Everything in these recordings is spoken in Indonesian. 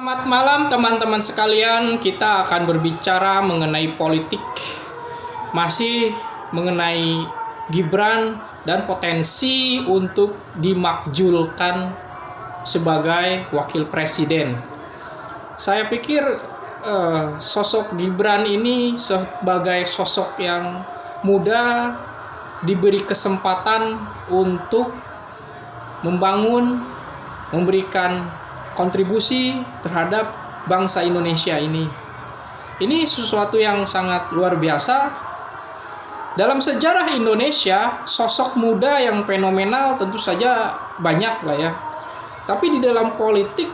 Selamat malam teman-teman sekalian, kita akan berbicara mengenai politik, masih mengenai Gibran dan potensi untuk dimakjulkan sebagai wakil presiden. Saya pikir sosok Gibran ini sebagai sosok yang muda diberi kesempatan untuk membangun, memberikan kontribusi terhadap bangsa Indonesia ini. Ini sesuatu yang sangat luar biasa. Dalam sejarah Indonesia, sosok muda yang fenomenal tentu saja banyak lah ya. Tapi di dalam politik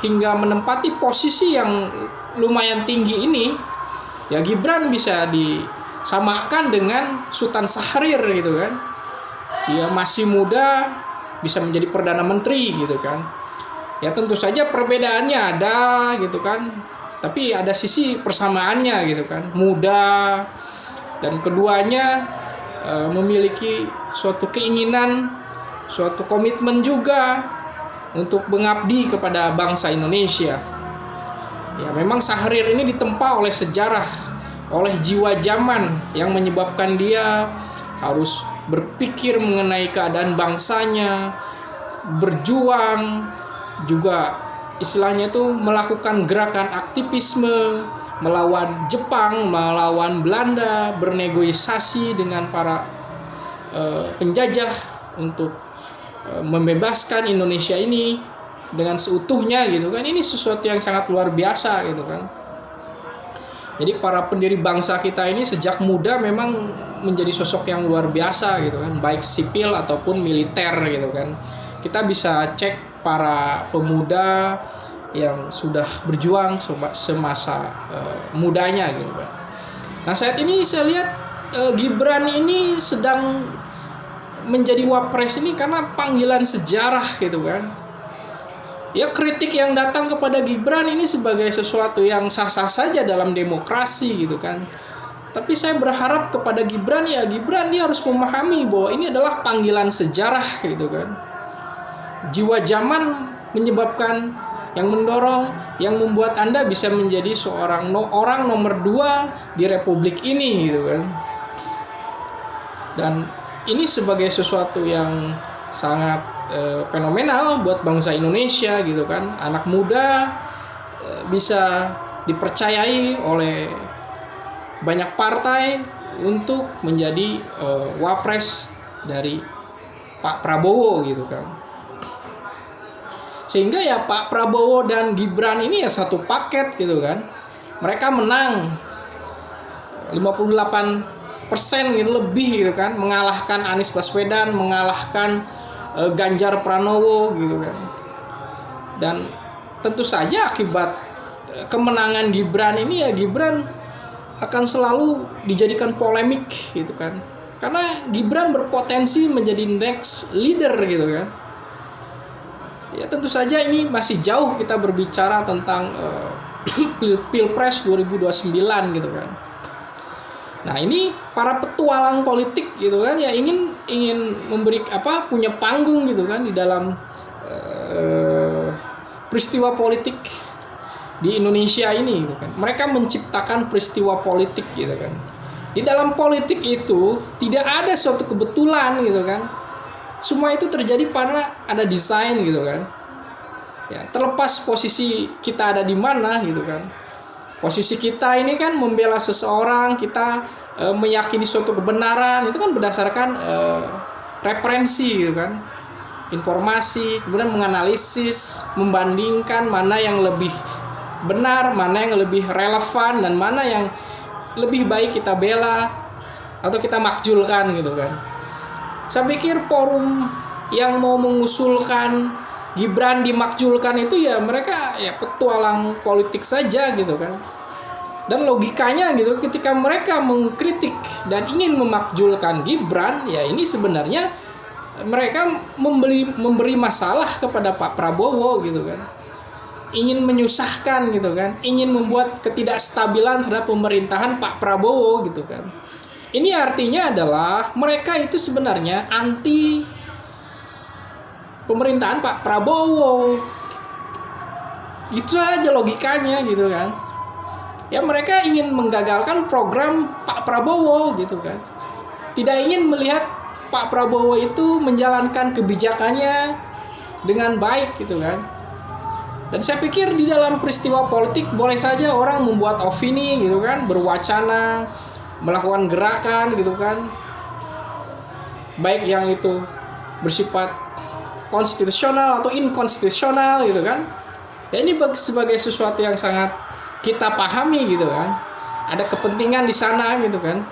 hingga menempati posisi yang lumayan tinggi ini, ya Gibran bisa disamakan dengan Sultan Syahrir gitu kan. Dia masih muda, bisa menjadi Perdana Menteri gitu kan. Ya tentu saja perbedaannya ada gitu kan, tapi ada sisi persamaannya gitu kan. Muda dan keduanya memiliki suatu keinginan, suatu komitmen juga untuk mengabdi kepada bangsa Indonesia. Ya memang Syahrir ini ditempa oleh sejarah, oleh jiwa zaman yang menyebabkan dia harus berpikir mengenai keadaan bangsanya, berjuang, juga istilahnya itu melakukan gerakan aktivisme melawan Jepang, melawan Belanda, bernegosiasi dengan para penjajah untuk membebaskan Indonesia ini dengan seutuhnya gitu kan. Ini sesuatu yang sangat luar biasa gitu kan. Jadi para pendiri bangsa kita ini sejak muda memang menjadi sosok yang luar biasa gitu kan, baik sipil ataupun militer gitu kan. Kita bisa cek para pemuda yang sudah berjuang semasa mudanya gitu kan. Nah saat ini saya lihat Gibran ini sedang menjadi wapres ini karena panggilan sejarah gitu kan. Ya kritik yang datang kepada Gibran ini sebagai sesuatu yang sah-sah saja dalam demokrasi gitu kan. Tapi saya berharap kepada Gibran, ya Gibran dia harus memahami bahwa ini adalah panggilan sejarah gitu kan. Jiwa zaman menyebabkan, yang mendorong, yang membuat Anda bisa menjadi seorang orang nomor 2 di republik ini gitu kan. Dan ini sebagai sesuatu yang sangat fenomenal buat bangsa Indonesia gitu kan. Anak muda bisa dipercayai oleh banyak partai untuk menjadi wapres dari Pak Prabowo gitu kan. Sehingga ya Pak Prabowo dan Gibran ini ya satu paket gitu kan. Mereka menang 58% gitu lebih gitu kan, mengalahkan Anies Baswedan, mengalahkan Ganjar Pranowo gitu kan. Dan tentu saja akibat kemenangan Gibran ini ya Gibran akan selalu dijadikan polemik gitu kan. Karena Gibran berpotensi menjadi next leader gitu kan. Ya tentu saja ini masih jauh kita berbicara tentang Pilpres 2029 gitu kan. Nah, ini para petualang politik gitu kan ya ingin memberi punya panggung gitu kan di dalam peristiwa politik di Indonesia ini gitu kan. Mereka menciptakan peristiwa politik gitu kan. Di dalam politik itu tidak ada suatu kebetulan gitu kan. Semua itu terjadi karena ada desain gitu kan. Ya, terlepas posisi kita ada di mana gitu kan. Posisi kita ini kan membela seseorang, kita meyakini suatu kebenaran, itu kan berdasarkan referensi gitu kan. Informasi, kemudian menganalisis, membandingkan mana yang lebih benar, mana yang lebih relevan, dan mana yang lebih baik kita bela atau kita makjulkan gitu kan. Saya pikir forum yang mau mengusulkan Gibran dimakjulkan itu ya mereka ya petualang politik saja gitu kan. Dan logikanya gitu, ketika mereka mengkritik dan ingin memakjulkan Gibran, ya ini sebenarnya mereka memberi masalah kepada Pak Prabowo gitu kan. Ingin menyusahkan gitu kan, ingin membuat ketidakstabilan terhadap pemerintahan Pak Prabowo gitu kan. Ini artinya adalah mereka itu sebenarnya anti pemerintahan Pak Prabowo Itu aja logikanya gitu kan. Ya mereka ingin menggagalkan program Pak Prabowo gitu kan. Tidak ingin melihat Pak Prabowo itu menjalankan kebijakannya dengan baik gitu kan. Dan saya pikir di dalam peristiwa politik boleh saja orang membuat opini gitu kan, berwacana, melakukan gerakan gitu kan. Baik yang itu bersifat konstitusional atau inkonstitusional gitu kan. Ya ini sebagai sesuatu yang sangat kita pahami gitu kan. Ada kepentingan di sana gitu kan.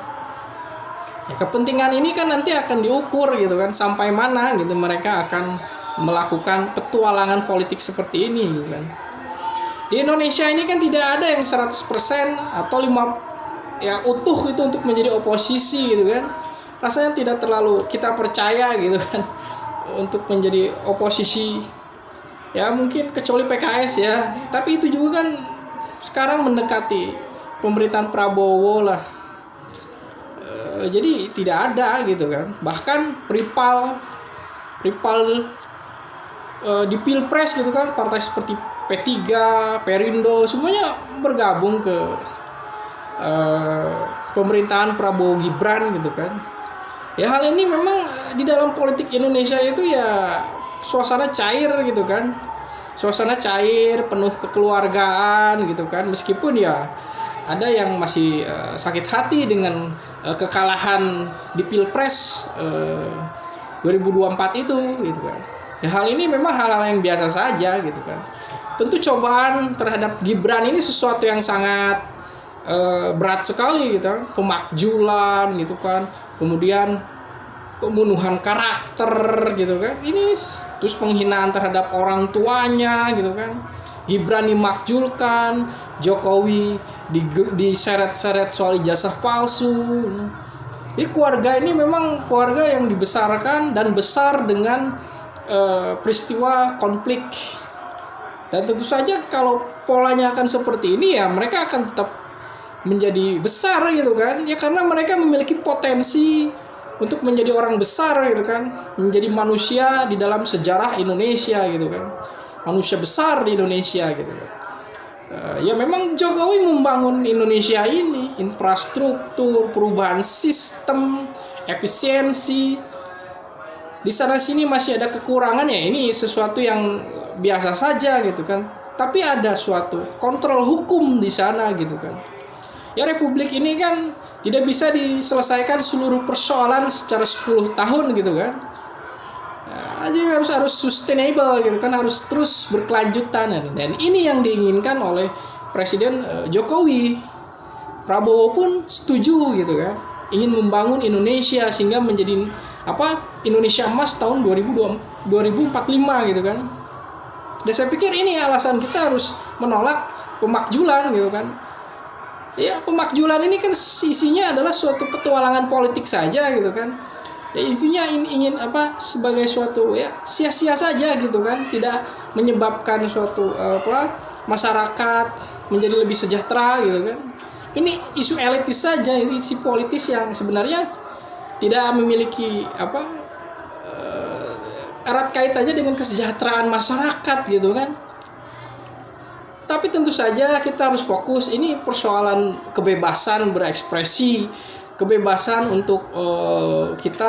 Ya, kepentingan ini kan nanti akan diukur gitu kan, sampai mana gitu mereka akan melakukan petualangan politik seperti ini gitu kan. Di Indonesia ini kan tidak ada yang 100% atau 5 ya utuh itu untuk menjadi oposisi gitu kan. Rasanya tidak terlalu kita percaya gitu kan untuk menjadi oposisi. Ya mungkin kecuali PKS ya, tapi itu juga kan sekarang mendekati pemerintahan Prabowo lah. Jadi tidak ada gitu kan. Bahkan rival di Pilpres gitu kan, partai seperti P3, Perindo semuanya bergabung ke pemerintahan Prabowo Gibran gitu kan. Ya hal ini memang di dalam politik Indonesia itu ya suasana cair gitu kan. Suasana cair, penuh kekeluargaan gitu kan. Meskipun ya ada yang masih sakit hati dengan kekalahan di Pilpres 2024 itu gitu kan. Ya hal ini memang hal-hal yang biasa saja gitu kan. Tentu cobaan terhadap Gibran ini sesuatu yang sangat berat sekali gitu kan. Pemakjulan gitu kan. Kemudian pembunuhan karakter gitu kan. Ini terus penghinaan terhadap orang tuanya gitu kan. Gibran dimakjulkan, Jokowi diseret-seret soal ijazah palsu. Jadi keluarga ini memang keluarga yang dibesarkan dan besar dengan peristiwa konflik. Dan tentu saja kalau polanya akan seperti ini ya mereka akan tetap menjadi besar gitu kan. Ya karena mereka memiliki potensi untuk menjadi orang besar gitu kan. Menjadi manusia di dalam sejarah Indonesia gitu kan. Manusia besar di Indonesia gitu kan. Ya memang Jokowi membangun Indonesia ini, infrastruktur, perubahan sistem, efisiensi. Di sana sini masih ada kekurangan ya, ini sesuatu yang biasa saja gitu kan. Tapi ada suatu kontrol hukum di sana gitu kan. Ya republik ini kan tidak bisa diselesaikan seluruh persoalan secara 10 tahun gitu kan. Jadi harus sustainable gitu kan, harus terus berkelanjutan dan ini yang diinginkan oleh Presiden Jokowi. Prabowo pun setuju gitu kan, ingin membangun Indonesia sehingga menjadi Indonesia emas tahun 2045 gitu kan. Dan saya pikir ini alasan kita harus menolak pemakjulan gitu kan. Ya pemakjulan ini kan isinya adalah suatu petualangan politik saja gitu kan. Ya intinya ingin sebagai suatu ya sia-sia saja gitu kan, tidak menyebabkan suatu masyarakat menjadi lebih sejahtera gitu kan. Ini isu elitis saja, itu isu politis yang sebenarnya tidak memiliki erat kaitannya dengan kesejahteraan masyarakat gitu kan. Tapi tentu saja kita harus fokus, ini persoalan kebebasan berekspresi, kebebasan untuk kita